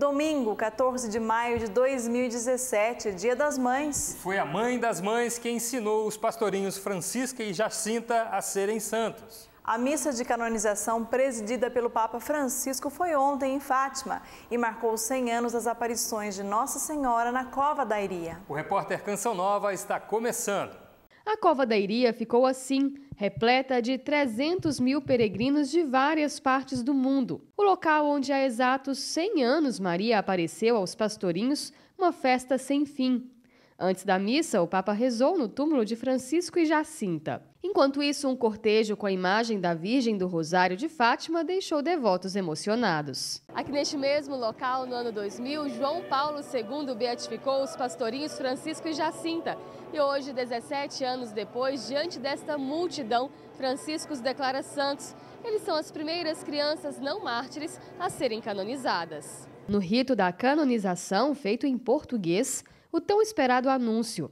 Domingo, 14 de maio de 2017, Dia das Mães. Foi a mãe das mães que ensinou os pastorinhos Francisca e Jacinta a serem santos. A missa de canonização presidida pelo Papa Francisco foi ontem em Fátima e marcou os 100 anos das aparições de Nossa Senhora na Cova da Iria. O repórter Canção Nova está começando. A Cova da Iria ficou assim, repleta de 300 mil peregrinos de várias partes do mundo. O local onde há exatos 100 anos Maria apareceu aos pastorinhos, uma festa sem fim. Antes da missa, o Papa rezou no túmulo de Francisco e Jacinta. Enquanto isso, um cortejo com a imagem da Virgem do Rosário de Fátima deixou devotos emocionados. Aqui neste mesmo local, no ano 2000, João Paulo II beatificou os pastorinhos Francisco e Jacinta. E hoje, 17 anos depois, diante desta multidão, Francisco os declara santos. Eles são as primeiras crianças não mártires a serem canonizadas. No rito da canonização, feito em português, o tão esperado anúncio.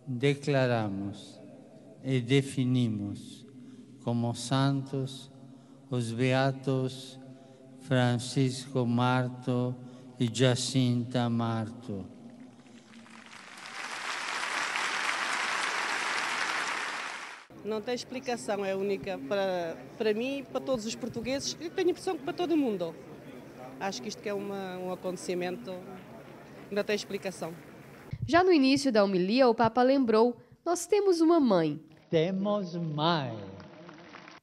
Declaramos e definimos como santos os beatos Francisco Marto e Jacinta Marto. Não tem explicação, é única para mim e para todos os portugueses e tenho a impressão que para todo o mundo. Acho que isto que é um acontecimento, não tem explicação. Já no início da homilia, o Papa lembrou, nós temos uma mãe. Temos mãe.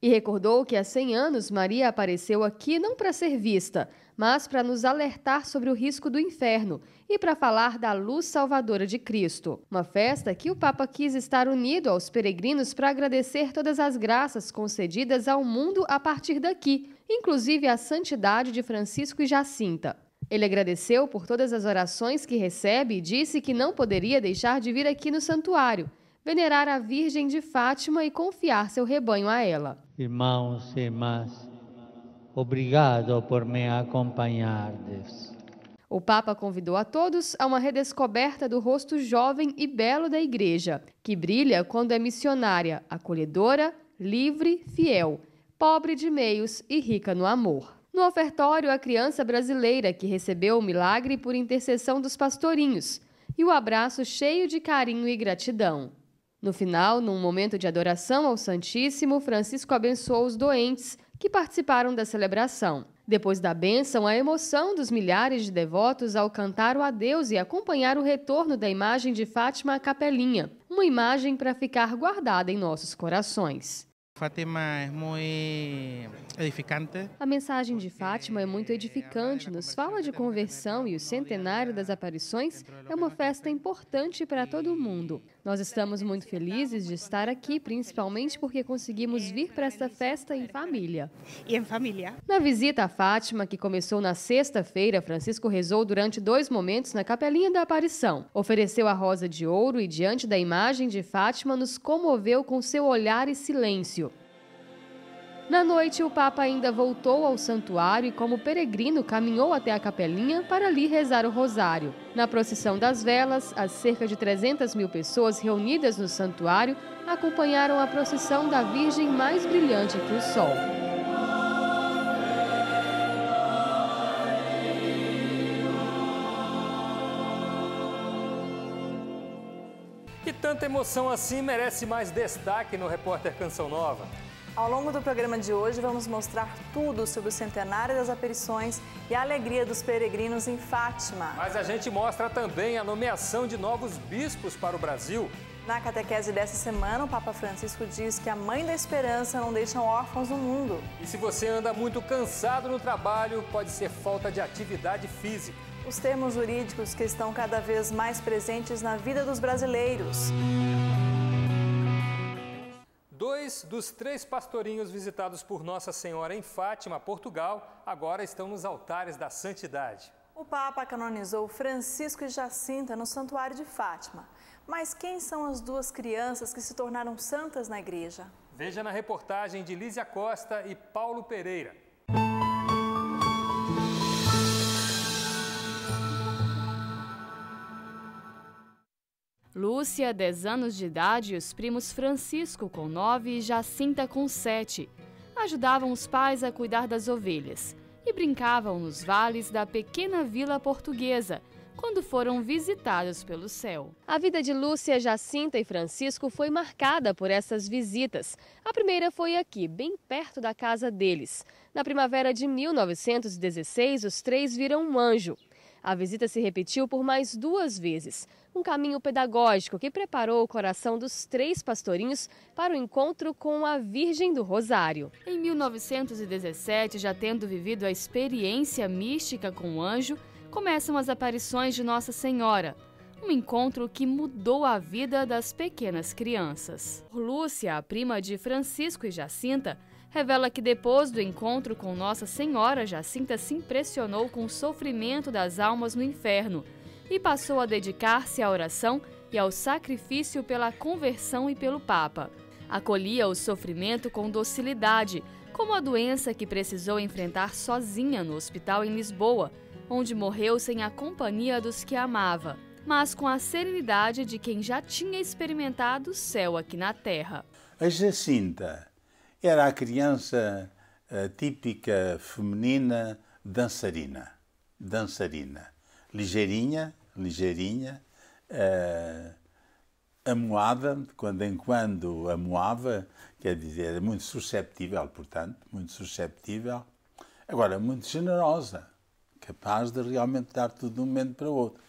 E recordou que há 100 anos Maria apareceu aqui não para ser vista, mas para nos alertar sobre o risco do inferno e para falar da luz salvadora de Cristo. Uma festa que o Papa quis estar unido aos peregrinos para agradecer todas as graças concedidas ao mundo a partir daqui, inclusive a santidade de Francisco e Jacinta. Ele agradeceu por todas as orações que recebe e disse que não poderia deixar de vir aqui no santuário, venerar a Virgem de Fátima e confiar seu rebanho a ela. Irmãos e irmãs, obrigado por me acompanhardes. O Papa convidou a todos a uma redescoberta do rosto jovem e belo da Igreja, que brilha quando é missionária, acolhedora, livre, fiel, pobre de meios e rica no amor. No ofertório, a criança brasileira que recebeu o milagre por intercessão dos pastorinhos e o abraço cheio de carinho e gratidão. No final, num momento de adoração ao Santíssimo, Francisco abençoou os doentes que participaram da celebração. Depois da bênção, a emoção dos milhares de devotos ao cantar o adeus e acompanhar o retorno da imagem de Fátima à capelinha, uma imagem para ficar guardada em nossos corações. Fátima é muito edificante. A mensagem de Fátima é muito edificante, nos fala de conversão e o centenário das aparições é uma festa importante para todo mundo. Nós estamos muito felizes de estar aqui, principalmente porque conseguimos vir para esta festa em família. E em família? Na visita a Fátima, que começou na sexta-feira, Francisco rezou durante 2 momentos na capelinha da aparição. Ofereceu a rosa de ouro e, diante da imagem de Fátima, nos comoveu com seu olhar e silêncio. Na noite, o Papa ainda voltou ao santuário e, como peregrino, caminhou até a capelinha para ali rezar o rosário. Na procissão das velas, as cerca de 300 mil pessoas reunidas no santuário acompanharam a procissão da Virgem mais brilhante que o sol. E tanta emoção assim merece mais destaque no repórter Canção Nova. Ao longo do programa de hoje, vamos mostrar tudo sobre o centenário das aparições e a alegria dos peregrinos em Fátima. Mas a gente mostra também a nomeação de novos bispos para o Brasil. Na catequese dessa semana, o Papa Francisco diz que a Mãe da Esperança não deixa órfãos no mundo. E se você anda muito cansado no trabalho, pode ser falta de atividade física. Os termos jurídicos que estão cada vez mais presentes na vida dos brasileiros. 2 dos 3 pastorinhos visitados por Nossa Senhora em Fátima, Portugal, agora estão nos altares da santidade. O Papa canonizou Francisco e Jacinta no Santuário de Fátima. Mas quem são as 2 crianças que se tornaram santas na igreja? Veja na reportagem de Lísia Costa e Paulo Pereira. Lúcia, 10 anos de idade, e os primos Francisco, com 9, e Jacinta, com 7. Ajudavam os pais a cuidar das ovelhas. E brincavam nos vales da pequena vila portuguesa, quando foram visitados pelo céu. A vida de Lúcia, Jacinta e Francisco foi marcada por essas visitas. A primeira foi aqui, bem perto da casa deles. Na primavera de 1916, os três viram um anjo. A visita se repetiu por mais 2 vezes. Um caminho pedagógico que preparou o coração dos 3 pastorinhos para o encontro com a Virgem do Rosário. Em 1917, já tendo vivido a experiência mística com o anjo, começam as aparições de Nossa Senhora, um encontro que mudou a vida das pequenas crianças. Lúcia, a prima de Francisco e Jacinta, revela que depois do encontro com Nossa Senhora, Jacinta se impressionou com o sofrimento das almas no inferno e passou a dedicar-se à oração e ao sacrifício pela conversão e pelo Papa. Acolhia o sofrimento com docilidade, como a doença que precisou enfrentar sozinha no hospital em Lisboa, onde morreu sem a companhia dos que amava, mas com a serenidade de quem já tinha experimentado o céu aqui na Terra. A Jacinta era a criança típica feminina dançarina, ligeirinha, amuada, de quando em quando amuava, quer dizer, muito susceptível, portanto, muito susceptível, agora muito generosa, capaz de realmente dar tudo de um momento para o outro.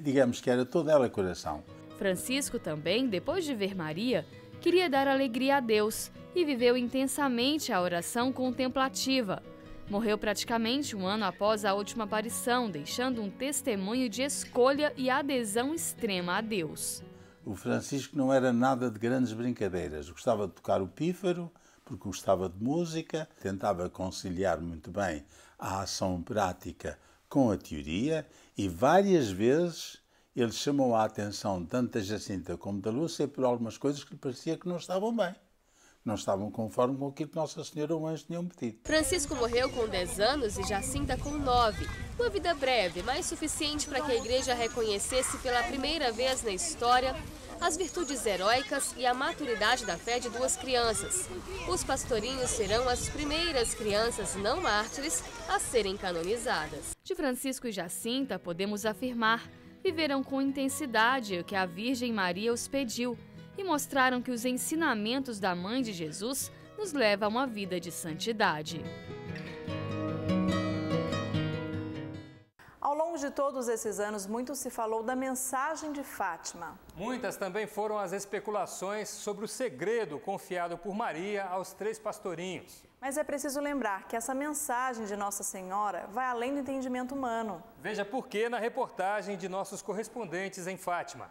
Digamos que era toda ela coração. Francisco também, depois de ver Maria, queria dar alegria a Deus e viveu intensamente a oração contemplativa. Morreu praticamente 1 ano após a última aparição, deixando um testemunho de escolha e adesão extrema a Deus. O Francisco não era nada de grandes brincadeiras. Gostava de tocar o pífaro, porque gostava de música, tentava conciliar muito bem a ação prática com a teoria e várias vezes ele chamou a atenção tanto da Jacinta como da Lúcia por algumas coisas que lhe parecia que não estavam bem. Não estavam conforme com aquilo que Nossa Senhora ou o anjo tinham pedido. Francisco morreu com 10 anos e Jacinta com 9. Uma vida breve, mas suficiente para que a igreja reconhecesse pela primeira vez na história as virtudes heróicas e a maturidade da fé de 2 crianças. Os pastorinhos serão as primeiras crianças não mártires a serem canonizadas. De Francisco e Jacinta, podemos afirmar, viveram com intensidade o que a Virgem Maria os pediu e mostraram que os ensinamentos da Mãe de Jesus nos levam a uma vida de santidade. Ao longo de todos esses anos, muito se falou da mensagem de Fátima. Muitas também foram as especulações sobre o segredo confiado por Maria aos 3 pastorinhos. Mas é preciso lembrar que essa mensagem de Nossa Senhora vai além do entendimento humano. Veja por quê na reportagem de nossos correspondentes em Fátima.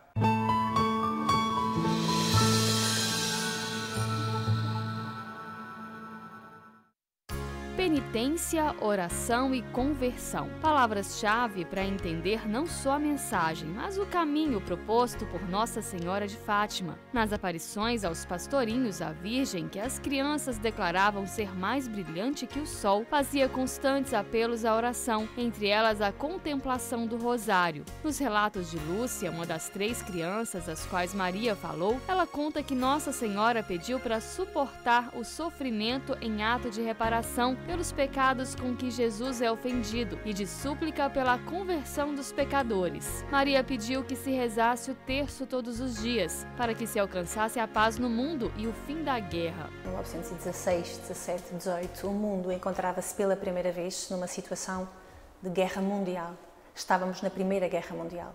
Penitência, oração e conversão. Palavras-chave para entender não só a mensagem, mas o caminho proposto por Nossa Senhora de Fátima. Nas aparições aos pastorinhos, a Virgem, que as crianças declaravam ser mais brilhante que o sol, fazia constantes apelos à oração, entre elas a contemplação do rosário. Nos relatos de Lúcia, uma das 3 crianças às quais Maria falou, ela conta que Nossa Senhora pediu para suportar o sofrimento em ato de reparação pelos pecados com que Jesus é ofendido e de súplica pela conversão dos pecadores. Maria pediu que se rezasse o terço todos os dias, para que se alcançasse a paz no mundo e o fim da guerra. Em 1916, 17, 18, o mundo encontrava-se pela primeira vez numa situação de guerra mundial. Estávamos na Primeira Guerra Mundial.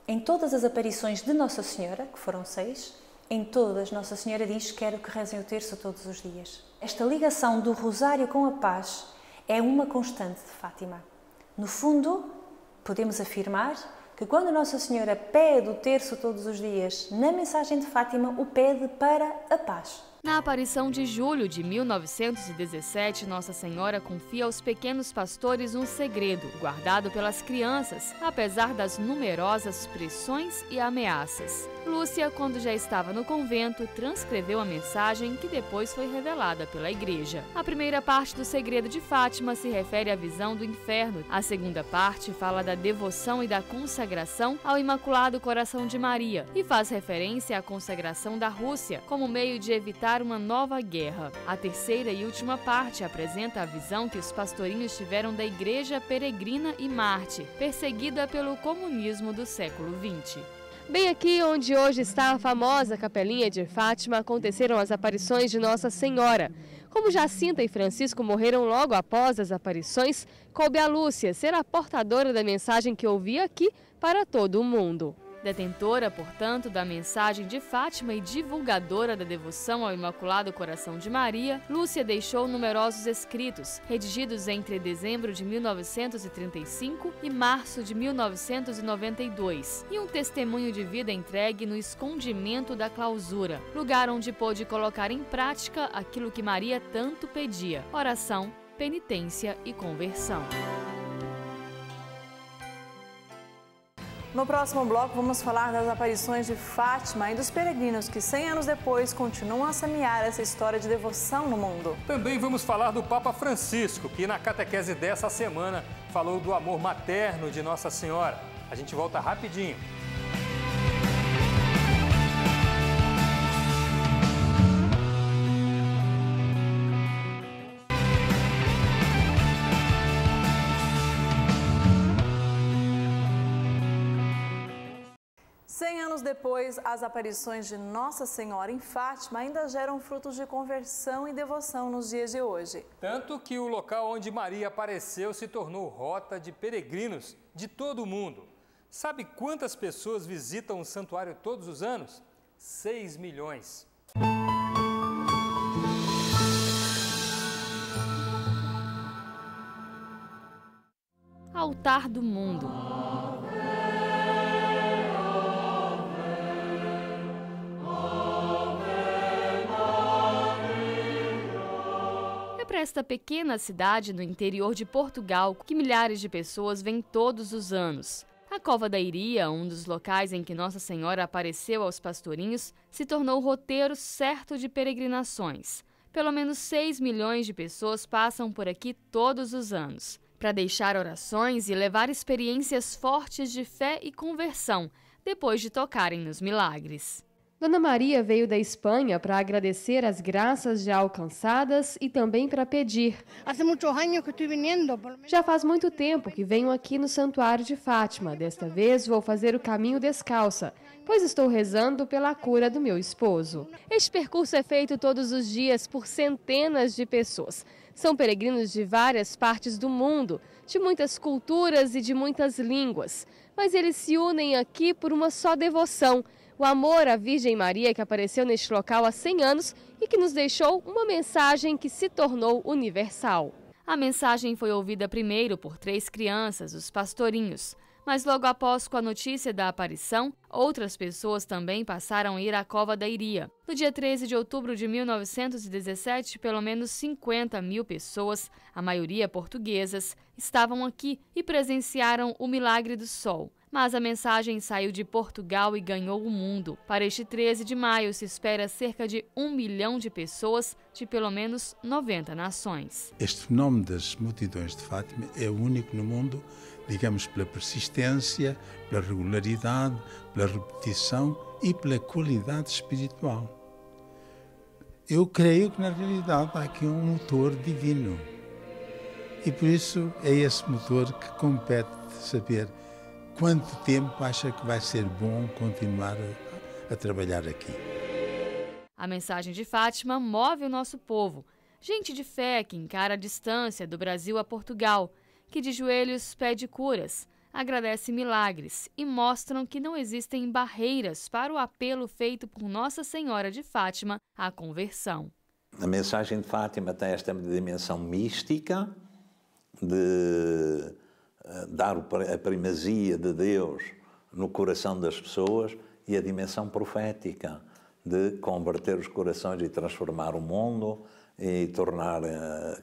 Em todas as aparições de Nossa Senhora, que foram 6, em todas, Nossa Senhora diz: quero que rezem o terço todos os dias. Esta ligação do rosário com a paz é uma constante de Fátima. No fundo, podemos afirmar que quando Nossa Senhora pede o terço todos os dias, na mensagem de Fátima, o pede para a paz. Na aparição de julho de 1917, Nossa Senhora confia aos pequenos pastores um segredo, guardado pelas crianças, apesar das numerosas pressões e ameaças. Lúcia, quando já estava no convento, transcreveu a mensagem que depois foi revelada pela Igreja. A primeira parte do segredo de Fátima se refere à visão do inferno. A segunda parte fala da devoção e da consagração ao Imaculado Coração de Maria e faz referência à consagração da Rússia como meio de evitar evitar uma nova guerra. A terceira e última parte apresenta a visão que os pastorinhos tiveram da Igreja Peregrina e Mártir, perseguida pelo comunismo do século XX. Bem aqui onde hoje está a famosa Capelinha de Fátima, aconteceram as aparições de Nossa Senhora. Como Jacinta e Francisco morreram logo após as aparições, coube a Lúcia ser a portadora da mensagem que ouvi aqui para todo o mundo. Detentora, portanto, da mensagem de Fátima e divulgadora da devoção ao Imaculado Coração de Maria, Lúcia deixou numerosos escritos, redigidos entre dezembro de 1935 e março de 1992, e um testemunho de vida entregue no escondimento da clausura, lugar onde pôde colocar em prática aquilo que Maria tanto pedia: oração, penitência e conversão. No próximo bloco, vamos falar das aparições de Fátima e dos peregrinos que 100 anos depois continuam a semear essa história de devoção no mundo. Também vamos falar do Papa Francisco, que na catequese dessa semana falou do amor materno de Nossa Senhora. A gente volta rapidinho. Depois, as aparições de Nossa Senhora em Fátima ainda geram frutos de conversão e devoção nos dias de hoje. Tanto que o local onde Maria apareceu se tornou rota de peregrinos de todo o mundo. Sabe quantas pessoas visitam o santuário todos os anos? 6 milhões. Altar do Mundo. Para esta pequena cidade no interior de Portugal que milhares de pessoas vêm todos os anos. A Cova da Iria, um dos locais em que Nossa Senhora apareceu aos pastorinhos, se tornou roteiro certo de peregrinações. Pelo menos 6 milhões de pessoas passam por aqui todos os anos, para deixar orações e levar experiências fortes de fé e conversão, depois de tocarem nos milagres. Dona Maria veio da Espanha para agradecer as graças já alcançadas e também para pedir. Já faz muito tempo que venho aqui no Santuário de Fátima. Desta vez vou fazer o caminho descalça, pois estou rezando pela cura do meu esposo. Este percurso é feito todos os dias por centenas de pessoas. São peregrinos de várias partes do mundo, de muitas culturas e de muitas línguas. Mas eles se unem aqui por uma só devoção: o amor à Virgem Maria, que apareceu neste local há 100 anos e que nos deixou uma mensagem que se tornou universal. A mensagem foi ouvida primeiro por 3 crianças, os pastorinhos. Mas logo após, com a notícia da aparição, outras pessoas também passaram a ir à Cova da Iria. No dia 13 de outubro de 1917, pelo menos 50 mil pessoas, a maioria portuguesas, estavam aqui e presenciaram o Milagre do Sol. Mas a mensagem saiu de Portugal e ganhou o mundo. Para este 13 de maio se espera cerca de 1 milhão de pessoas de pelo menos 90 nações. Este fenómeno das multidões de Fátima é o único no mundo, digamos, pela persistência, pela regularidade, pela repetição e pela qualidade espiritual. Eu creio que na realidade há aqui um motor divino. E por isso é esse motor que compete saber quanto tempo acha que vai ser bom continuar a trabalhar aqui. A mensagem de Fátima move o nosso povo. Gente de fé que encara a distância do Brasil a Portugal, que de joelhos pede curas, agradece milagres e mostram que não existem barreiras para o apelo feito por Nossa Senhora de Fátima à conversão. A mensagem de Fátima tem esta dimensão mística de dar a primazia de Deus no coração das pessoas e a dimensão profética de converter os corações e transformar o mundo e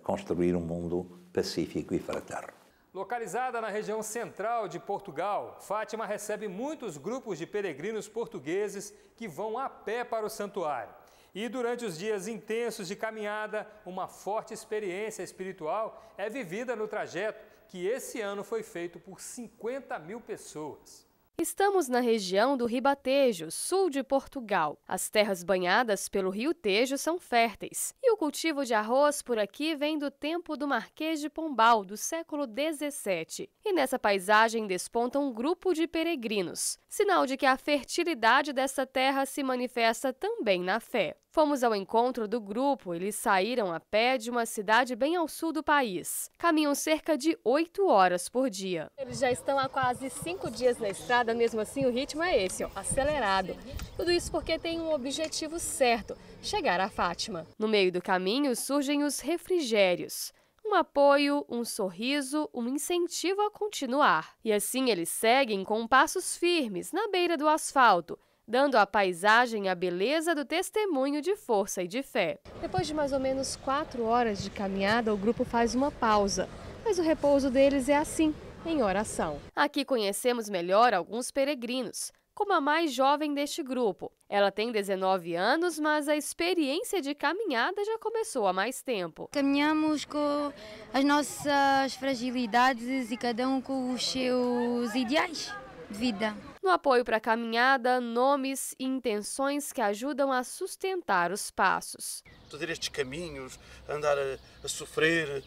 construir um mundo pacífico e fraterno. Localizada na região central de Portugal, Fátima recebe muitos grupos de peregrinos portugueses que vão a pé para o santuário. E durante os dias intensos de caminhada, uma forte experiência espiritual é vivida no trajeto, que esse ano foi feito por 50 mil pessoas. Estamos na região do Ribatejo, sul de Portugal. As terras banhadas pelo rio Tejo são férteis. E o cultivo de arroz por aqui vem do tempo do Marquês de Pombal, do século XVII. E nessa paisagem desponta um grupo de peregrinos, sinal de que a fertilidade dessa terra se manifesta também na fé. Fomos ao encontro do grupo, eles saíram a pé de uma cidade bem ao sul do país. Caminham cerca de 8 horas por dia. Eles já estão há quase 5 dias na estrada, mesmo assim o ritmo é esse, acelerado. Tudo isso porque tem um objetivo certo, chegar a Fátima. No meio do caminho surgem os refrigérios. Um apoio, um sorriso, um incentivo a continuar. E assim eles seguem com passos firmes na beira do asfalto, dando à paisagem a beleza do testemunho de força e de fé. Depois de mais ou menos 4 horas de caminhada, o grupo faz uma pausa, mas o repouso deles é assim, em oração. Aqui conhecemos melhor alguns peregrinos, como a mais jovem deste grupo. Ela tem 19 anos, mas a experiência de caminhada já começou há mais tempo. Caminhamos com as nossas fragilidades e cada um com os seus ideais de vida. No apoio para a caminhada, nomes e intenções que ajudam a sustentar os passos. Fazer estes caminhos, andar a sofrer,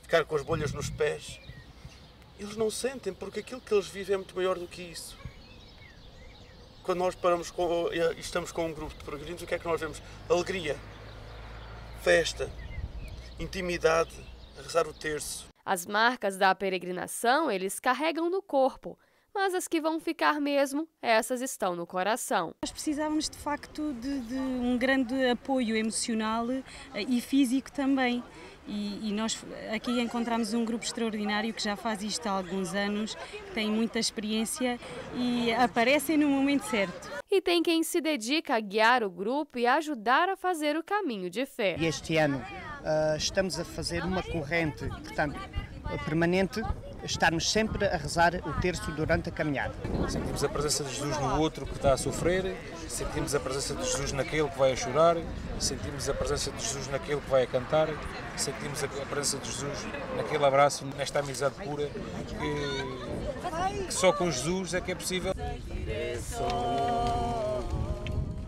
ficar com as bolhas nos pés, eles não sentem, porque aquilo que eles vivem é muito maior do que isso. Quando nós paramos e estamos com um grupo de peregrinos, o que é que nós vemos? Alegria, festa, intimidade, a rezar o terço. As marcas da peregrinação eles carregam no corpo, mas as que vão ficar mesmo, essas estão no coração. Nós precisávamos de facto de um grande apoio emocional e físico também. E nós aqui encontramos um grupo extraordinário que já faz isto há alguns anos, que tem muita experiência e aparecem no momento certo. E tem quem se dedica a guiar o grupo e ajudar a fazer o caminho de fé. E este ano estamos a fazer uma corrente, portanto, permanente, estarmos sempre a rezar o terço durante a caminhada. Sentimos a presença de Jesus no outro que está a sofrer, sentimos a presença de Jesus naquele que vai a chorar, sentimos a presença de Jesus naquele que vai a cantar, sentimos a presença de Jesus naquele abraço, nesta amizade pura que só com Jesus é que é possível.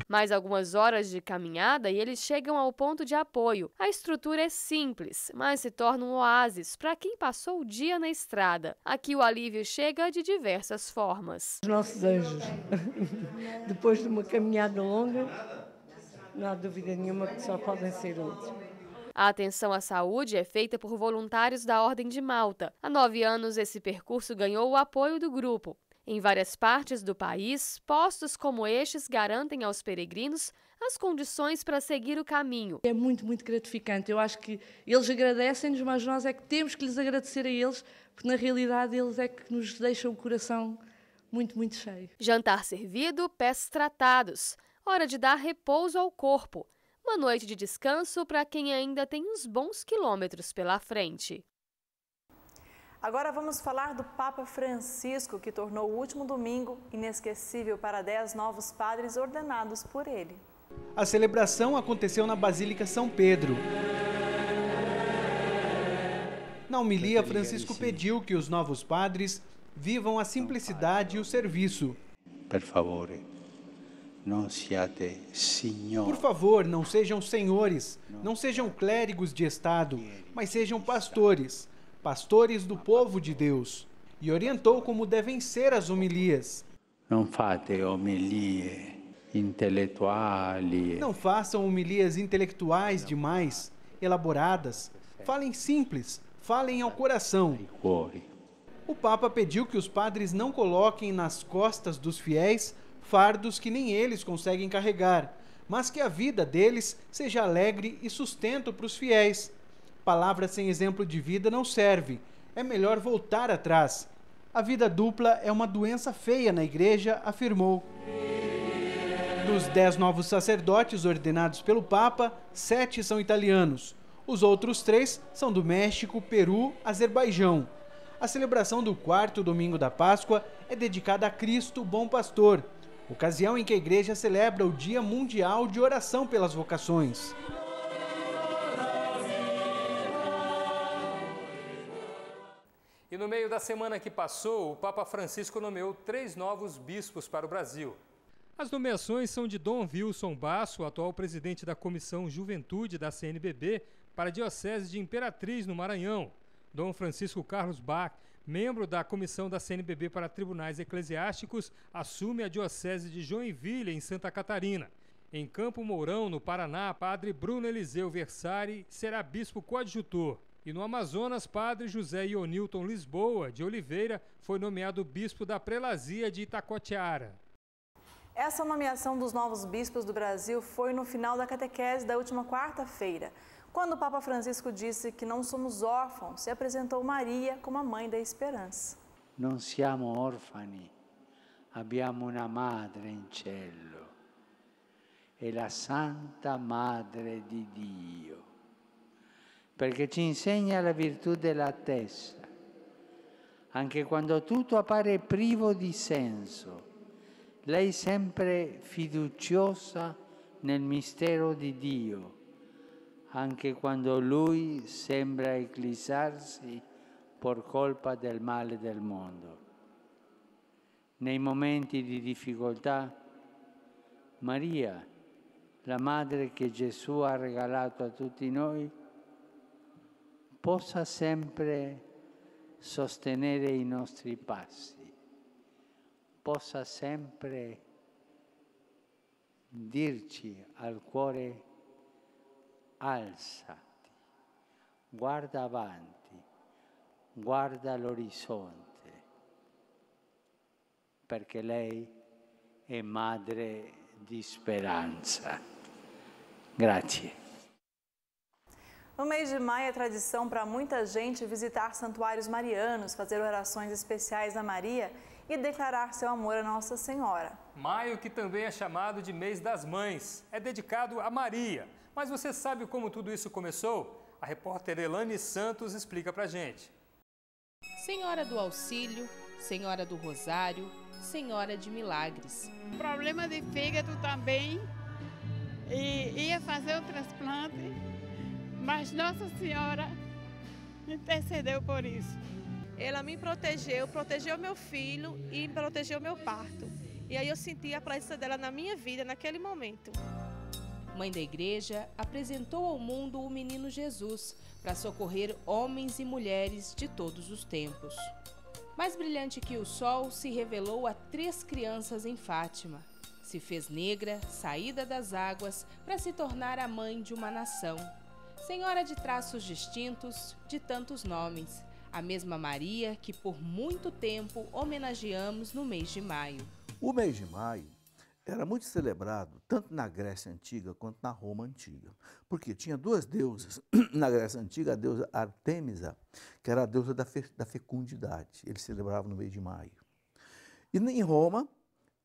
Mais algumas horas de caminhada e eles chegam ao ponto de apoio. A estrutura é simples, mas se torna um oásis para quem passou o dia na estrada. Aqui o alívio chega de diversas formas. Os nossos anjos, depois de uma caminhada longa, não há dúvida nenhuma que só podem ser eles. A atenção à saúde é feita por voluntários da Ordem de Malta. Há 9 anos, esse percurso ganhou o apoio do grupo. Em várias partes do país, postos como estes garantem aos peregrinos as condições para seguir o caminho. É muito, muito gratificante. Eu acho que eles agradecem-nos, mas nós é que temos que lhes agradecer a eles, porque na realidade eles é que nos deixam o coração muito, muito cheio. Jantar servido, pés tratados. Hora de dar repouso ao corpo. Uma noite de descanso para quem ainda tem uns bons quilômetros pela frente. Agora vamos falar do Papa Francisco, que tornou o último domingo inesquecível para 10 novos padres ordenados por ele. A celebração aconteceu na Basílica São Pedro. Na homilia, Francisco pediu que os novos padres vivam a simplicidade e o serviço. Per favore, non siate signori. Por favor, não sejam senhores, não sejam clérigos de Estado, mas sejam pastores. Pastores do povo de Deus, e orientou como devem ser as homilias. Não fate homilie intelectuali. Não façam homilias intelectuais demais, elaboradas. Falem simples, falem ao coração. O Papa pediu que os padres não coloquem nas costas dos fiéis fardos que nem eles conseguem carregar, mas que a vida deles seja alegre e sustento para os fiéis. Palavra sem exemplo de vida não serve. É melhor voltar atrás. A vida dupla é uma doença feia na igreja, afirmou. Dos 10 novos sacerdotes ordenados pelo Papa, 7 são italianos. Os outros 3 são do México, Peru, Azerbaijão. A celebração do 4º domingo da Páscoa é dedicada a Cristo, o Bom Pastor, ocasião em que a igreja celebra o Dia Mundial de Oração pelas Vocações. E no meio da semana que passou, o Papa Francisco nomeou 3 novos bispos para o Brasil. As nomeações são de Dom Wilson Basso, atual presidente da Comissão Juventude da CNBB, para a Diocese de Imperatriz, no Maranhão. Dom Francisco Carlos Bach, membro da Comissão da CNBB para Tribunais Eclesiásticos, assume a Diocese de Joinville, em Santa Catarina. Em Campo Mourão, no Paraná, Padre Bruno Eliseu Versari será bispo coadjutor. E no Amazonas, Padre José Ionilton Lisboa de Oliveira foi nomeado bispo da Prelazia de Itacoatiara. Essa nomeação dos novos bispos do Brasil foi no final da catequese da última quarta-feira, quando o Papa Francisco disse que não somos órfãos e apresentou Maria como a mãe da esperança. Non siamo orfani, abbiamo una madre in cielo, è la Santa Madre di Dio, perché ci insegna la virtù dell'attesa, anche quando tutto appare privo di senso. Lei sempre fiduciosa nel mistero di Dio, anche quando Lui sembra eclissarsi per colpa del male del mondo. Nei momenti di difficoltà, Maria, la Madre che Gesù ha regalato a tutti noi, possa sempre sostenere i nostri passi, possa sempre dirci al cuore: alzati, guarda avanti, guarda l'orizzonte, perché lei è madre di speranza. Grazie. No mês de maio é tradição para muita gente visitar santuários marianos, fazer orações especiais a Maria e declarar seu amor a Nossa Senhora. Maio, que também é chamado de mês das mães, é dedicado a Maria. Mas você sabe como tudo isso começou? A repórter Elane Santos explica pra gente. Senhora do Auxílio, Senhora do Rosário, Senhora de Milagres. Problema de fígado também, e ia fazer o transplante, mas Nossa Senhora intercedeu por isso. Ela me protegeu meu filho e protegeu meu parto. E aí eu senti a presença dela na minha vida naquele momento. Mãe da Igreja apresentou ao mundo o menino Jesus para socorrer homens e mulheres de todos os tempos. Mais brilhante que o sol, se revelou a 3 crianças em Fátima. Se fez negra, saída das águas, para se tornar a mãe de uma nação. Senhora de traços distintos, de tantos nomes. A mesma Maria que por muito tempo homenageamos no mês de maio. O mês de maio era muito celebrado tanto na Grécia Antiga quanto na Roma Antiga. Porque tinha 2 deusas na Grécia Antiga, a deusa Artemisa, que era a deusa da fecundidade. Eles celebravam no mês de maio. E em Roma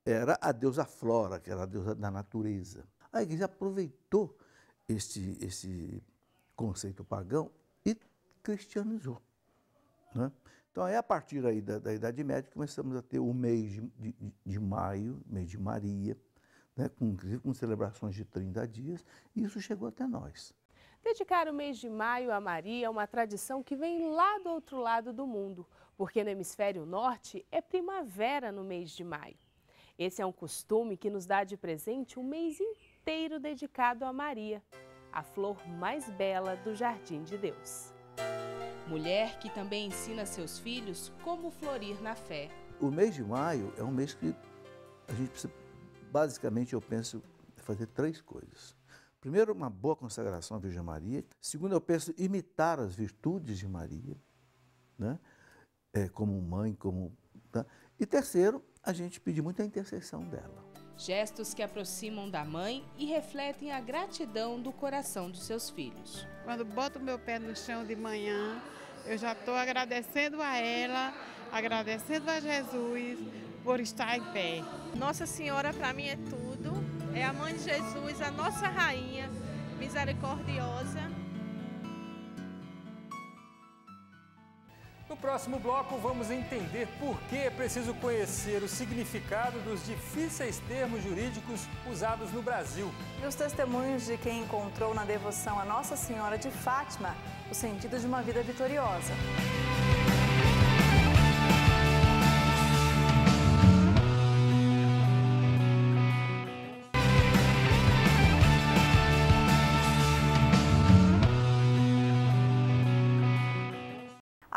era a deusa Flora, que era a deusa da natureza. A Igreja aproveitou esse conceito pagão e cristianizou. Né? Então, a partir aí da Idade Média, começamos a ter o mês de maio, mês de Maria, né? com celebrações de 30 dias, e isso chegou até nós. Dedicar o mês de maio a Maria é uma tradição que vem lá do outro lado do mundo, porque no hemisfério norte é primavera no mês de maio. Esse é um costume que nos dá de presente um mês inteiro dedicado a Maria, a flor mais bela do jardim de Deus. Mulher que também ensina seus filhos como florir na fé. O mês de maio é um mês que a gente precisa, basicamente, eu penso, fazer 3 coisas. Primeiro, uma boa consagração à Virgem Maria. Segundo, eu penso imitar as virtudes de Maria, né? Como mãe, como... Tá? E terceiro, a gente pedir muito a intercessão dela. Gestos que aproximam da mãe e refletem a gratidão do coração dos seus filhos. Quando boto meu pé no chão de manhã, eu já estou agradecendo a ela, agradecendo a Jesus por estar em pé. Nossa Senhora para mim é tudo, é a mãe de Jesus, a nossa rainha misericordiosa. No próximo bloco, vamos entender por que é preciso conhecer o significado dos difíceis termos jurídicos usados no Brasil. E os testemunhos de quem encontrou na devoção a Nossa Senhora de Fátima o sentido de uma vida vitoriosa.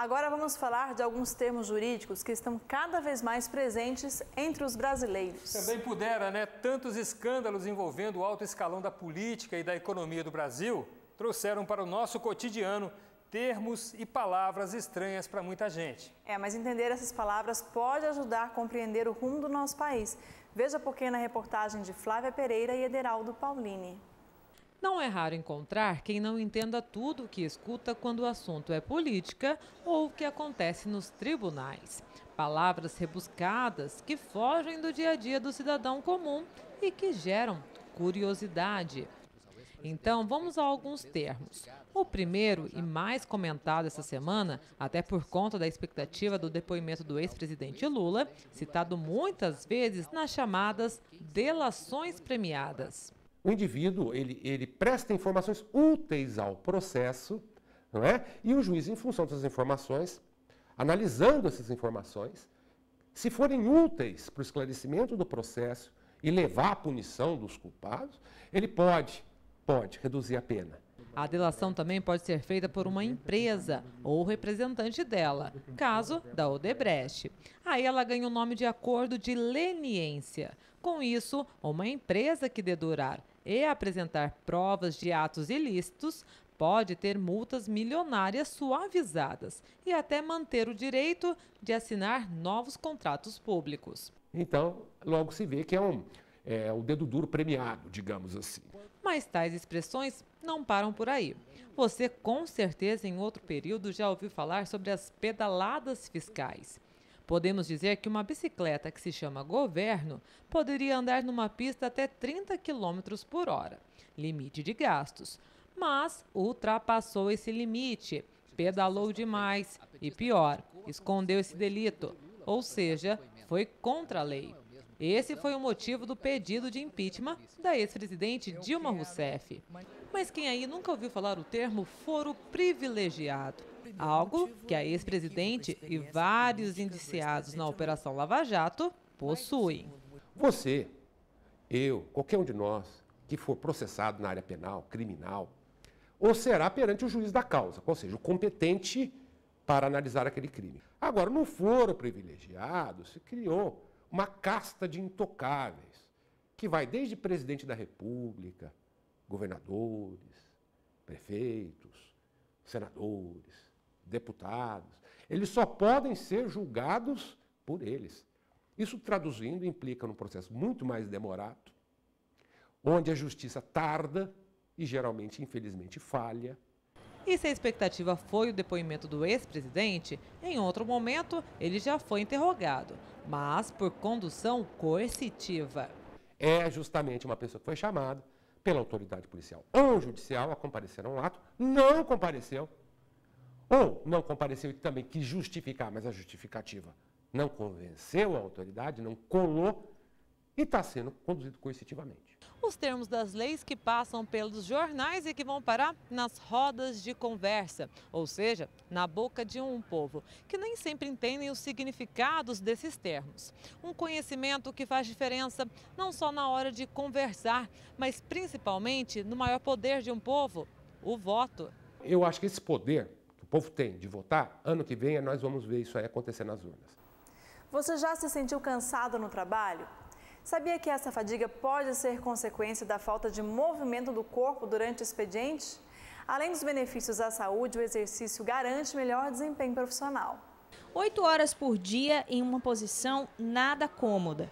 Agora vamos falar de alguns termos jurídicos que estão cada vez mais presentes entre os brasileiros. Também pudera, né? Tantos escândalos envolvendo o alto escalão da política e da economia do Brasil trouxeram para o nosso cotidiano termos e palavras estranhas para muita gente. Mas entender essas palavras pode ajudar a compreender o rumo do nosso país. Veja por que na reportagem de Flávia Pereira e Ederaldo Paulini. Não é raro encontrar quem não entenda tudo o que escuta quando o assunto é política ou o que acontece nos tribunais. Palavras rebuscadas que fogem do dia a dia do cidadão comum e que geram curiosidade. Então, vamos a alguns termos. O primeiro e mais comentado essa semana, até por conta da expectativa do depoimento do ex-presidente Lula, citado muitas vezes nas chamadas delações premiadas. O indivíduo, ele presta informações úteis ao processo, não é? E o juiz, em função dessas informações, analisando essas informações, se forem úteis para o esclarecimento do processo e levar à punição dos culpados, ele pode reduzir a pena. A delação também pode ser feita por uma empresa ou representante dela, caso da Odebrecht. Aí ela ganha o nome de acordo de leniência. Com isso, uma empresa que dedurar e apresentar provas de atos ilícitos pode ter multas milionárias suavizadas e até manter o direito de assinar novos contratos públicos. Então, logo se vê que é o dedo duro premiado, digamos assim. Mas tais expressões não param por aí. Você, com certeza, em outro período, já ouviu falar sobre as pedaladas fiscais. Podemos dizer que uma bicicleta que se chama governo poderia andar numa pista até 30 km por hora, limite de gastos. Mas ultrapassou esse limite, pedalou demais e, pior, escondeu esse delito, ou seja, foi contra a lei. Esse foi o motivo do pedido de impeachment da ex-presidente Dilma Rousseff. Mas quem aí nunca ouviu falar o termo foro privilegiado? Algo que a ex-presidente e vários indiciados na Operação Lava Jato possuem. Você, eu, qualquer um de nós que for processado na área penal, criminal, ou será perante o juiz da causa, ou seja, o competente para analisar aquele crime. Agora, no foro privilegiado, se criou uma casta de intocáveis, que vai desde presidente da República, governadores, prefeitos, senadores, deputados. Eles só podem ser julgados por eles. Isso, traduzindo, implica num processo muito mais demorado, onde a justiça tarda e geralmente, infelizmente, falha. E se a expectativa foi o depoimento do ex-presidente, em outro momento ele já foi interrogado, mas por condução coercitiva. É justamente uma pessoa que foi chamada pela autoridade policial ou judicial a comparecer a um ato, não compareceu, ou não compareceu e também quis justificar, mas a justificativa não convenceu a autoridade, não colou e está sendo conduzido coercitivamente. Os termos das leis que passam pelos jornais e que vão parar nas rodas de conversa, ou seja, na boca de um povo, que nem sempre entendem os significados desses termos. Um conhecimento que faz diferença não só na hora de conversar, mas principalmente no maior poder de um povo, o voto. Eu acho que esse poder que o povo tem de votar, ano que vem nós vamos ver isso aí acontecer nas urnas. Você já se sentiu cansado no trabalho? Sabia que essa fadiga pode ser consequência da falta de movimento do corpo durante o expediente? Além dos benefícios à saúde, o exercício garante melhor desempenho profissional. 8 horas por dia em uma posição nada cômoda.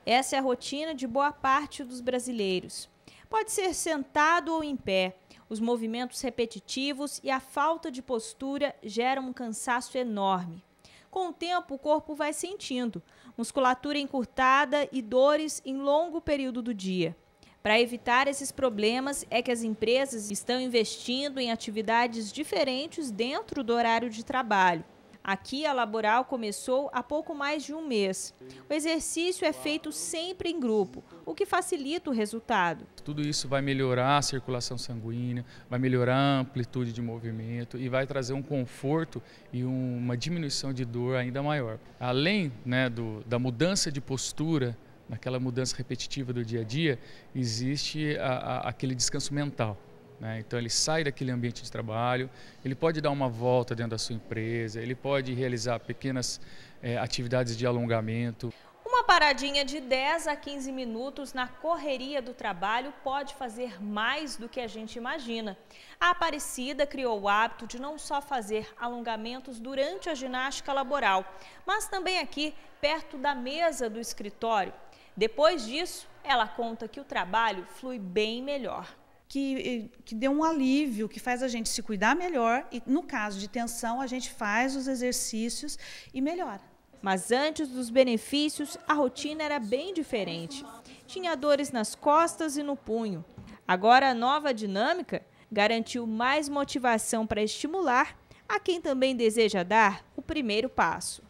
Essa é a rotina de boa parte dos brasileiros. Pode ser sentado ou em pé. Os movimentos repetitivos e a falta de postura geram um cansaço enorme. Com o tempo, o corpo vai sentindo musculatura encurtada e dores em longo período do dia. Para evitar esses problemas, é que as empresas estão investindo em atividades diferentes dentro do horário de trabalho. Aqui, a Laboral começou há pouco mais de um mês. O exercício é feito sempre em grupo, o que facilita o resultado. Tudo isso vai melhorar a circulação sanguínea, vai melhorar a amplitude de movimento e vai trazer um conforto e uma diminuição de dor ainda maior. Além, da mudança de postura, naquela mudança repetitiva do dia a dia, existe aquele descanso mental. né? Então ele sai daquele ambiente de trabalho, ele pode dar uma volta dentro da sua empresa, ele pode realizar pequenas atividades de alongamento. Uma paradinha de 10 a 15 minutos na correria do trabalho pode fazer mais do que a gente imagina. A Aparecida criou o hábito de não só fazer alongamentos durante a ginástica laboral, mas também aqui perto da mesa do escritório. Depois disso, ela conta que o trabalho flui bem melhor. Que dê um alívio, que faz a gente se cuidar melhor e, no caso de tensão, a gente faz os exercícios e melhora. Mas antes dos benefícios, a rotina era bem diferente. Tinha dores nas costas e no punho. Agora, a nova dinâmica garantiu mais motivação para estimular a quem também deseja dar o primeiro passo.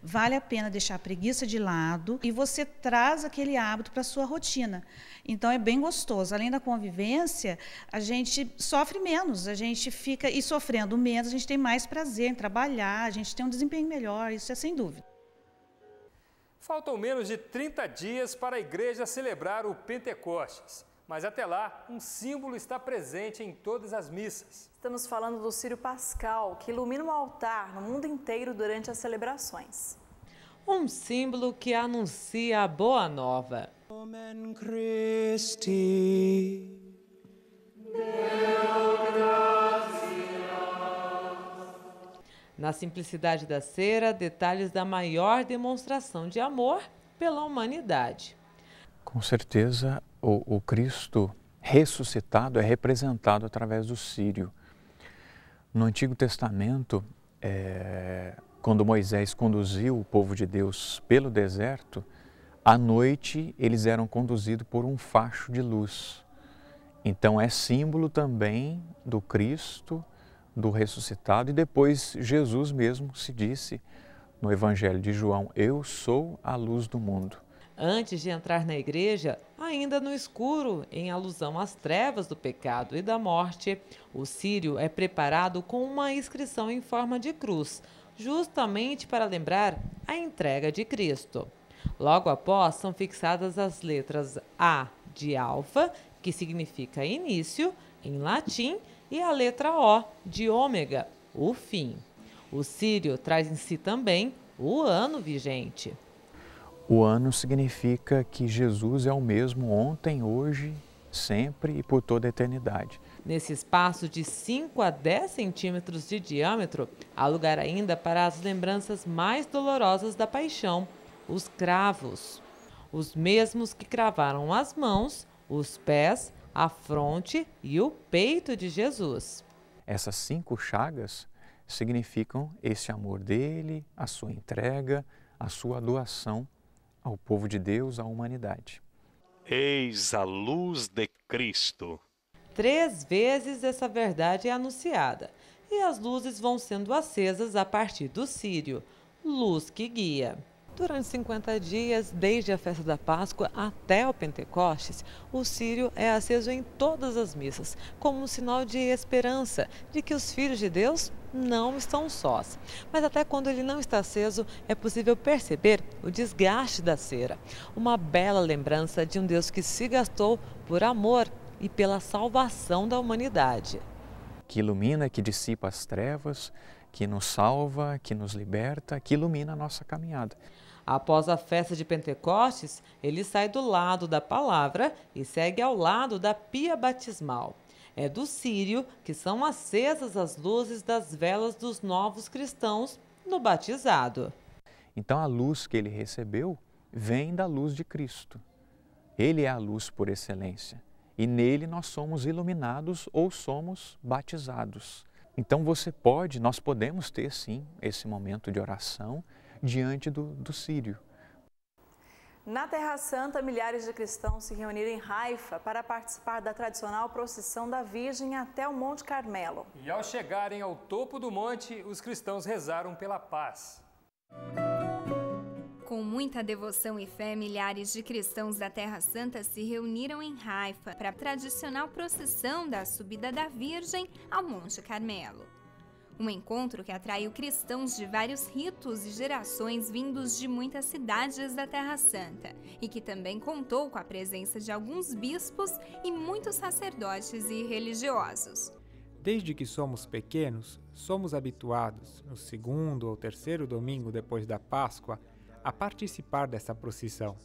Vale a pena deixar a preguiça de lado e você traz aquele hábito para a sua rotina. Então é bem gostoso. Além da convivência, a gente sofre menos, a gente fica e sofrendo menos, a gente tem mais prazer em trabalhar, a gente tem um desempenho melhor, isso é sem dúvida. Faltam menos de 30 dias para a igreja celebrar o Pentecostes. Mas até lá, um símbolo está presente em todas as missas. Estamos falando do círio pascal, que ilumina o altar no mundo inteiro durante as celebrações. Um símbolo que anuncia a boa nova. Na simplicidade da cera, detalhes da maior demonstração de amor pela humanidade. Com certeza, o Cristo ressuscitado é representado através do círio. No Antigo Testamento, quando Moisés conduziu o povo de Deus pelo deserto, à noite eles eram conduzidos por um facho de luz. Então é símbolo também do Cristo, do ressuscitado, e depois Jesus mesmo se disse no Evangelho de João: eu sou a luz do mundo. Antes de entrar na igreja, ainda no escuro, em alusão às trevas do pecado e da morte, o círio é preparado com uma inscrição em forma de cruz, justamente para lembrar a entrega de Cristo. Logo após, são fixadas as letras A de alfa, que significa início, em latim, e a letra O de ômega, o fim. O círio traz em si também o ano vigente. O ano significa que Jesus é o mesmo ontem, hoje, sempre e por toda a eternidade. Nesse espaço de 5 a 10 centímetros de diâmetro, há lugar ainda para as lembranças mais dolorosas da paixão, os cravos. Os mesmos que cravaram as mãos, os pés, a fronte e o peito de Jesus. Essas 5 chagas significam esse amor dele, a sua entrega, a sua doação ao povo de Deus, à humanidade. Eis a luz de Cristo. 3 vezes essa verdade é anunciada, e as luzes vão sendo acesas a partir do círio, luz que guia. Durante 50 dias, desde a festa da Páscoa até o Pentecostes, o círio é aceso em todas as missas, como um sinal de esperança, de que os filhos de Deus não estão sós. Mas até quando ele não está aceso, é possível perceber o desgaste da cera. Uma bela lembrança de um Deus que se gastou por amor e pela salvação da humanidade. Que ilumina, que dissipa as trevas, que nos salva, que nos liberta, que ilumina a nossa caminhada. Após a festa de Pentecostes, ele sai do lado da palavra e segue ao lado da pia batismal. É do círio que são acesas as luzes das velas dos novos cristãos no batizado. Então a luz que ele recebeu vem da luz de Cristo. Ele é a luz por excelência e nele nós somos iluminados ou somos batizados. Então nós podemos ter sim esse momento de oração diante do círio. Na Terra Santa, milhares de cristãos se reuniram em Haifa para participar da tradicional procissão da Virgem até o Monte Carmelo. E ao chegarem ao topo do monte, os cristãos rezaram pela paz. Com muita devoção e fé, milhares de cristãos da Terra Santa se reuniram em Haifa para a tradicional procissão da subida da Virgem ao Monte Carmelo. Um encontro que atraiu cristãos de vários ritos e gerações vindos de muitas cidades da Terra Santa e que também contou com a presença de alguns bispos e muitos sacerdotes e religiosos. Desde que somos pequenos, somos habituados, no segundo ou terceiro domingo depois da Páscoa, a participar dessa procissão.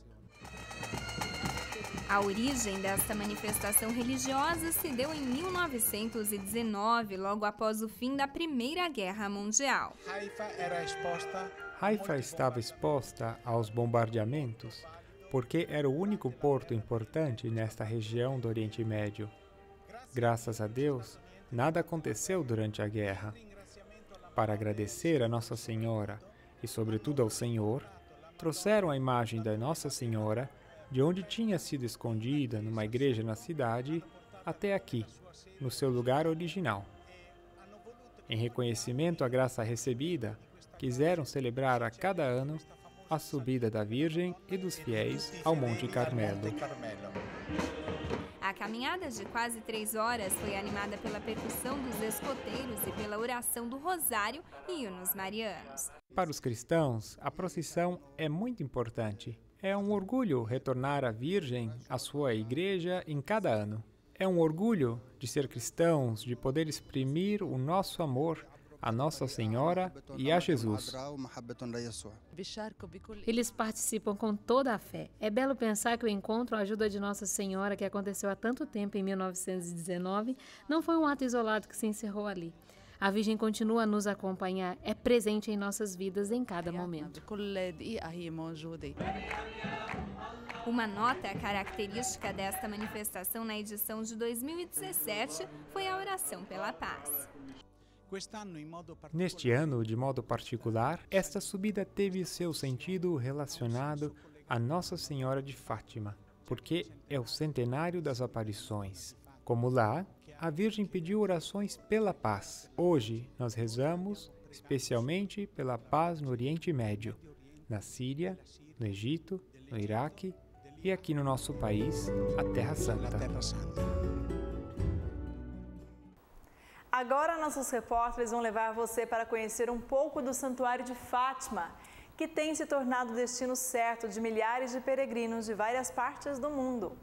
A origem desta manifestação religiosa se deu em 1919, logo após o fim da Primeira Guerra Mundial. Haifa estava exposta aos bombardeamentos porque era o único porto importante nesta região do Oriente Médio. Graças a Deus, nada aconteceu durante a guerra. Para agradecer a Nossa Senhora e, sobretudo, ao Senhor, trouxeram a imagem da Nossa Senhora de onde tinha sido escondida numa igreja na cidade até aqui, no seu lugar original. Em reconhecimento à graça recebida, quiseram celebrar a cada ano a subida da Virgem e dos fiéis ao Monte Carmelo. A caminhada de quase 3 horas foi animada pela percussão dos escoteiros e pela oração do Rosário e hinos marianos. Para os cristãos, a procissão é muito importante. É um orgulho retornar a Virgem à sua igreja em cada ano. É um orgulho de ser cristãos, de poder exprimir o nosso amor a Nossa Senhora e a Jesus. Eles participam com toda a fé. É belo pensar que o encontro à ajuda de Nossa Senhora, que aconteceu há tanto tempo, em 1919, não foi um ato isolado que se encerrou ali. A Virgem continua a nos acompanhar, é presente em nossas vidas em cada momento. Uma nota característica desta manifestação na edição de 2017 foi a oração pela paz. Neste ano, de modo particular, esta subida teve seu sentido relacionado a Nossa Senhora de Fátima, porque é o centenário das aparições. Como lá, a Virgem pediu orações pela paz. Hoje, nós rezamos especialmente pela paz no Oriente Médio, na Síria, no Egito, no Iraque e aqui no nosso país, a Terra Santa. Agora, nossos repórteres vão levar você para conhecer um pouco do Santuário de Fátima, que tem se tornado o destino certo de milhares de peregrinos de várias partes do mundo.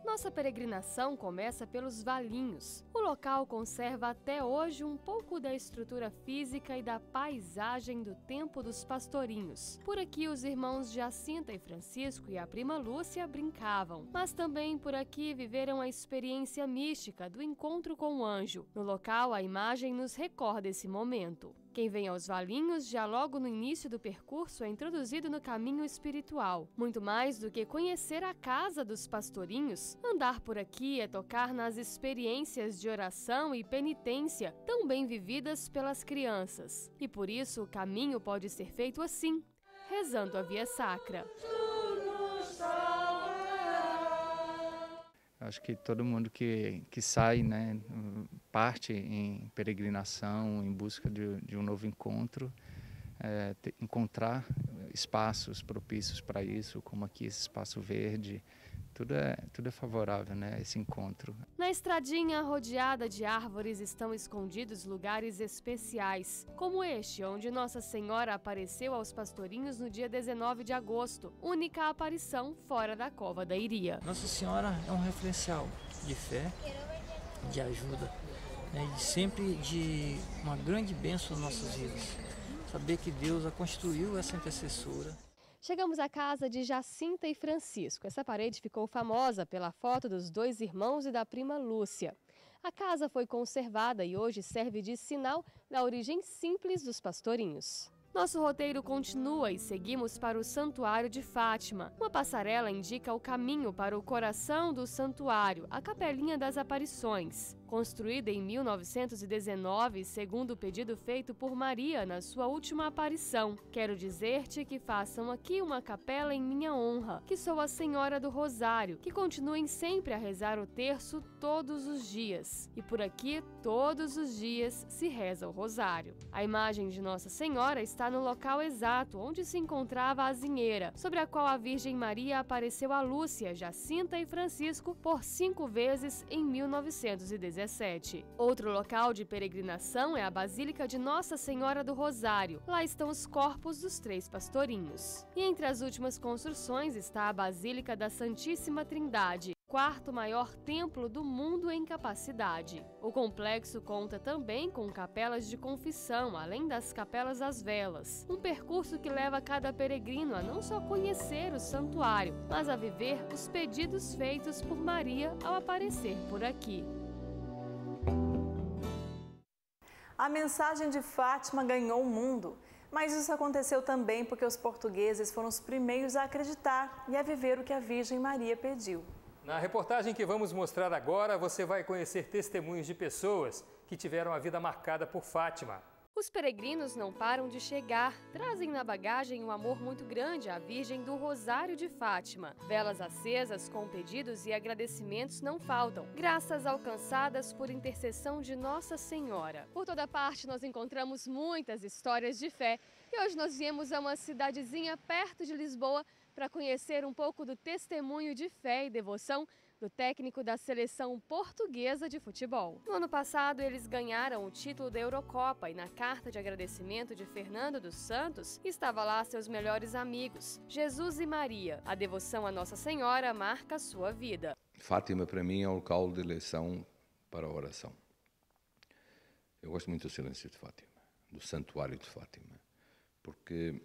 Nossa peregrinação começa pelos Valinhos. O local conserva até hoje um pouco da estrutura física e da paisagem do tempo dos pastorinhos. Por aqui os irmãos Jacinta e Francisco e a prima Lúcia brincavam, mas também por aqui viveram a experiência mística do encontro com o anjo. No local, a imagem nos recorda esse momento. Quem vem aos Valinhos já logo no início do percurso é introduzido no caminho espiritual. Muito mais do que conhecer a casa dos pastorinhos, andar por aqui é tocar nas experiências de oração e penitência tão bem vividas pelas crianças. E por isso o caminho pode ser feito assim, rezando a Via Sacra. Acho que todo mundo que sai, né, parte em peregrinação, em busca de um novo encontro, encontrar espaços propícios para isso, como aqui esse espaço verde, tudo é favorável, né, esse encontro. Na estradinha rodeada de árvores estão escondidos lugares especiais, como este, onde Nossa Senhora apareceu aos pastorinhos no dia 19 de agosto, única aparição fora da Cova da Iria. Nossa Senhora é um referencial de fé, de ajuda, né, e sempre de uma grande bênção nas nossas vidas. Saber que Deus a construiu essa intercessora. Chegamos à casa de Jacinta e Francisco. Essa parede ficou famosa pela foto dos dois irmãos e da prima Lúcia. A casa foi conservada e hoje serve de sinal da origem simples dos pastorinhos. Nosso roteiro continua e seguimos para o Santuário de Fátima. Uma passarela indica o caminho para o coração do santuário, a Capelinha das Aparições. Construída em 1919, segundo o pedido feito por Maria na sua última aparição. Quero dizer-te que façam aqui uma capela em minha honra, que sou a Senhora do Rosário, que continuem sempre a rezar o terço todos os dias. E por aqui, todos os dias, se reza o rosário. A imagem de Nossa Senhora está no local exato onde se encontrava a azinheira, sobre a qual a Virgem Maria apareceu a Lúcia, Jacinta e Francisco por 5 vezes em 1917. Outro local de peregrinação é a Basílica de Nossa Senhora do Rosário. Lá estão os corpos dos 3 pastorinhos. E entre as últimas construções está a Basílica da Santíssima Trindade, quarto maior templo do mundo em capacidade. O complexo conta também com capelas de confissão, além das capelas às velas. Um percurso que leva cada peregrino a não só conhecer o santuário, mas a viver os pedidos feitos por Maria ao aparecer por aqui. A mensagem de Fátima ganhou o mundo. Mas isso aconteceu também porque os portugueses foram os primeiros a acreditar e a viver o que a Virgem Maria pediu. Na reportagem que vamos mostrar agora, você vai conhecer testemunhos de pessoas que tiveram a vida marcada por Fátima. Os peregrinos não param de chegar, trazem na bagagem um amor muito grande à Virgem do Rosário de Fátima. Velas acesas com pedidos e agradecimentos não faltam, graças alcançadas por intercessão de Nossa Senhora. Por toda parte nós encontramos muitas histórias de fé e hoje nós viemos a uma cidadezinha perto de Lisboa para conhecer um pouco do testemunho de fé e devoção do técnico da seleção portuguesa de futebol. No ano passado, eles ganharam o título da Eurocopa e na carta de agradecimento de Fernando dos Santos, estava lá seus melhores amigos, Jesus e Maria. A devoção à Nossa Senhora marca a sua vida. Fátima, para mim, é um local de eleição para a oração. Eu gosto muito do silêncio de Fátima, do santuário de Fátima, porque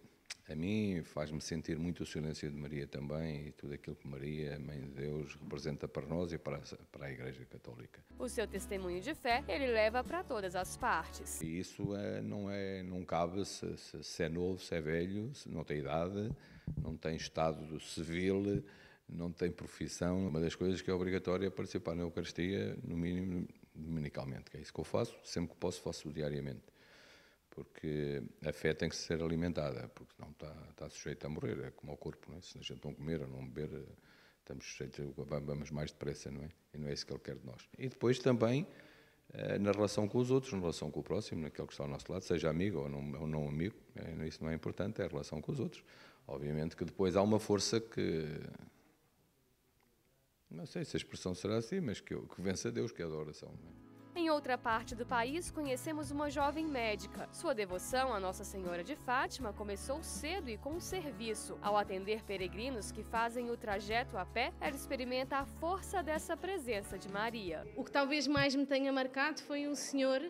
a mim faz-me sentir muito o silêncio de Maria também e tudo aquilo que Maria, a Mãe de Deus, representa para nós e para a Igreja Católica. O seu testemunho de fé ele leva para todas as partes. E isso não cabe se é novo, se é velho, se não tem idade, não tem estado civil, não tem profissão. Uma das coisas que é obrigatória é participar na Eucaristia, no mínimo dominicalmente, que é isso que eu faço, sempre que posso faço diariamente. Porque a fé tem que ser alimentada, porque senão está sujeito a morrer, é como ao corpo, não é? Se a gente não comer ou não beber, estamos sujeitos, vamos mais depressa, não é? E não é isso que Ele quer de nós. E depois também, na relação com os outros, na relação com o próximo, naquele que está ao nosso lado, seja amigo ou não amigo, isso não é importante, é a relação com os outros. Obviamente que depois há uma força que, não sei se a expressão será assim, mas que vence a Deus, que é a oração, não é? Em outra parte do país, conhecemos uma jovem médica. Sua devoção à Nossa Senhora de Fátima começou cedo e com serviço. Ao atender peregrinos que fazem o trajeto a pé, ela experimenta a força dessa presença de Maria. O que talvez mais me tenha marcado foi um senhor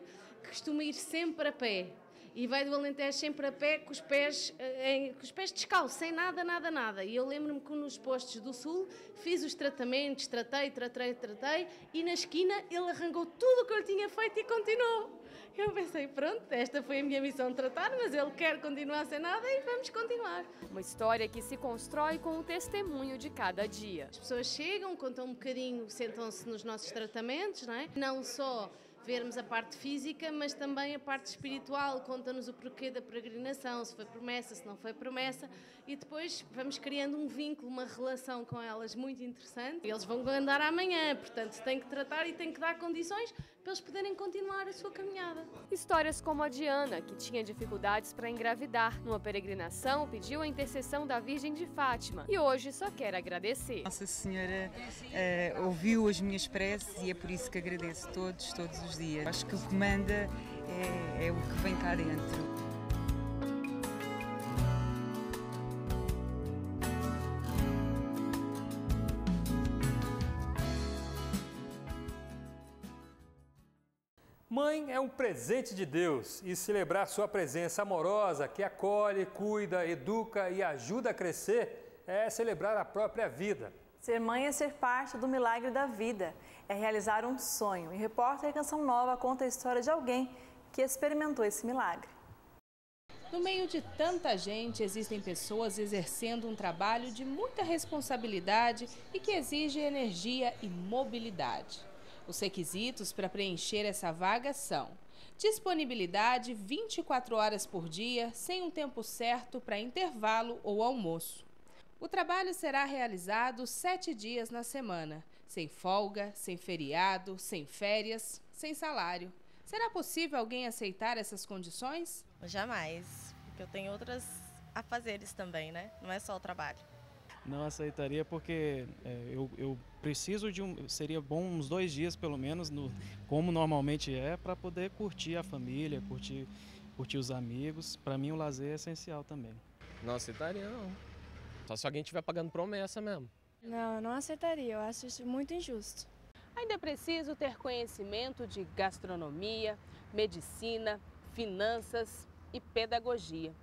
que costuma ir sempre a pé. E vai do Alentejo sempre a pé, com os pés descalços, sem nada. E eu lembro-me que nos postos do Sul fiz os tratamentos, tratei, e na esquina ele arrancou tudo o que eu tinha feito e continuou. Eu pensei, pronto, esta foi a minha missão de tratar, mas ele quer continuar sem nada e vamos continuar. Uma história que se constrói com o testemunho de cada dia. As pessoas chegam, contam um bocadinho, sentam-se nos nossos tratamentos, não é? Não só vermos a parte física, mas também a parte espiritual, conta-nos o porquê da peregrinação, se foi promessa, se não foi promessa, e depois vamos criando um vínculo, uma relação com elas muito interessante. Eles vão andar amanhã, portanto tem que tratar e tem que dar condições para eles poderem continuar a sua caminhada. Histórias como a de Ana, que tinha dificuldades para engravidar. Numa peregrinação, pediu a intercessão da Virgem de Fátima e hoje só quer agradecer. Nossa Senhora ouviu as minhas preces e é por isso que agradeço todos os dias. Acho que o que manda é o que vem cá dentro. Mãe é um presente de Deus e celebrar sua presença amorosa que acolhe, cuida, educa e ajuda a crescer é celebrar a própria vida. Ser mãe é ser parte do milagre da vida, é realizar um sonho. E Repórter Canção Nova conta a história de alguém que experimentou esse milagre. No meio de tanta gente, existem pessoas exercendo um trabalho de muita responsabilidade e que exige energia e mobilidade. Os requisitos para preencher essa vaga são: disponibilidade 24 horas por dia, sem um tempo certo para intervalo ou almoço. O trabalho será realizado 7 dias na semana, sem folga, sem feriado, sem férias, sem salário. Será possível alguém aceitar essas condições? Jamais, porque eu tenho outros afazeres também, né? Não é só o trabalho. Não aceitaria porque eu preciso seria bom uns 2 dias pelo menos, como normalmente é, para poder curtir a família, curtir os amigos. Para mim o lazer é essencial também. Não aceitaria não, só se alguém estiver pagando promessa mesmo. Não, eu não aceitaria, eu acho isso muito injusto. Ainda é preciso ter conhecimento de gastronomia, medicina, finanças e pedagogia.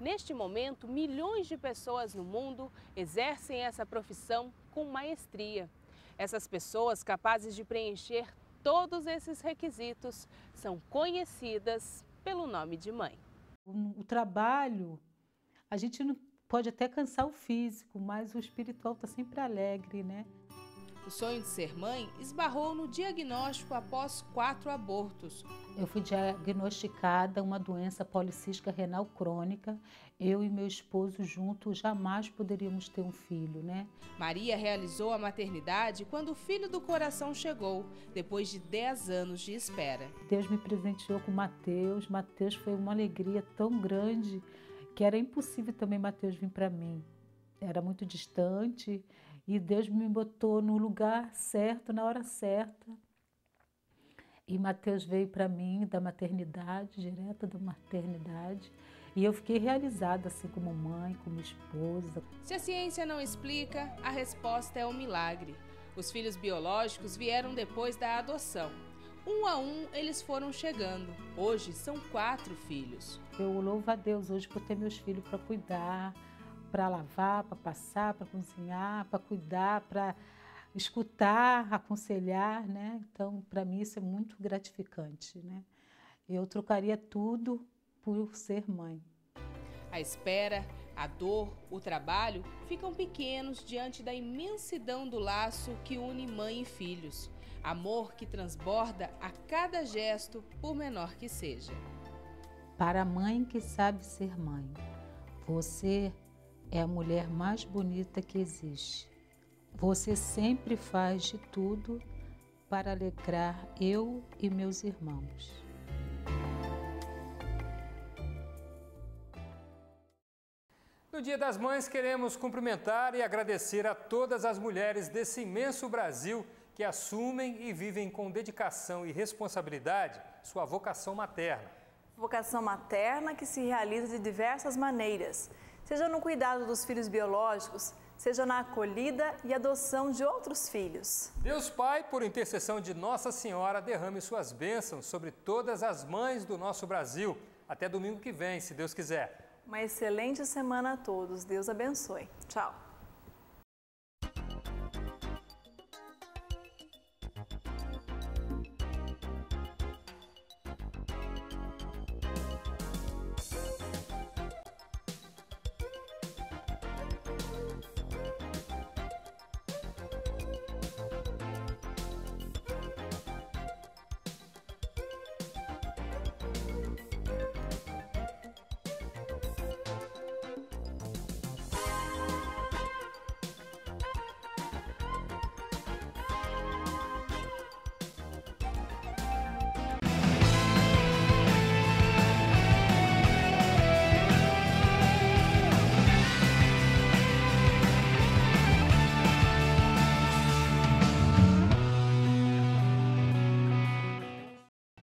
Neste momento, milhões de pessoas no mundo exercem essa profissão com maestria. Essas pessoas capazes de preencher todos esses requisitos são conhecidas pelo nome de mãe. O trabalho, a gente não pode até cansar o físico, mas o espiritual está sempre alegre, né? O sonho de ser mãe esbarrou no diagnóstico após 4 abortos. Eu fui diagnosticada uma doença policística renal crônica. Eu e meu esposo juntos jamais poderíamos ter um filho, né? Maria realizou a maternidade quando o filho do coração chegou, depois de 10 anos de espera. Deus me presenteou com Mateus. Mateus foi uma alegria tão grande que era impossível também Mateus vir para mim. Era muito distante. E Deus me botou no lugar certo, na hora certa. E Mateus veio para mim da maternidade, direto da maternidade. E eu fiquei realizada assim como mãe, como esposa. Se a ciência não explica, a resposta é o milagre. Os filhos biológicos vieram depois da adoção. Um a um, eles foram chegando. Hoje são 4 filhos. Eu louvo a Deus hoje por ter meus filhos para cuidar, para lavar, para passar, para cozinhar, para cuidar, para escutar, aconselhar, né? Então, para mim isso é muito gratificante, né? Eu trocaria tudo por ser mãe. A espera, a dor, o trabalho ficam pequenos diante da imensidão do laço que une mãe e filhos. Amor que transborda a cada gesto, por menor que seja. Para a mãe que sabe ser mãe, você é a mulher mais bonita que existe. Você sempre faz de tudo para alegrar eu e meus irmãos. No Dia das Mães, queremos cumprimentar e agradecer a todas as mulheres desse imenso Brasil que assumem e vivem com dedicação e responsabilidade sua vocação materna. Vocação materna que se realiza de diversas maneiras, seja no cuidado dos filhos biológicos, seja na acolhida e adoção de outros filhos. Deus Pai, por intercessão de Nossa Senhora, derrame suas bênçãos sobre todas as mães do nosso Brasil. Até domingo que vem, se Deus quiser. Uma excelente semana a todos. Deus abençoe. Tchau.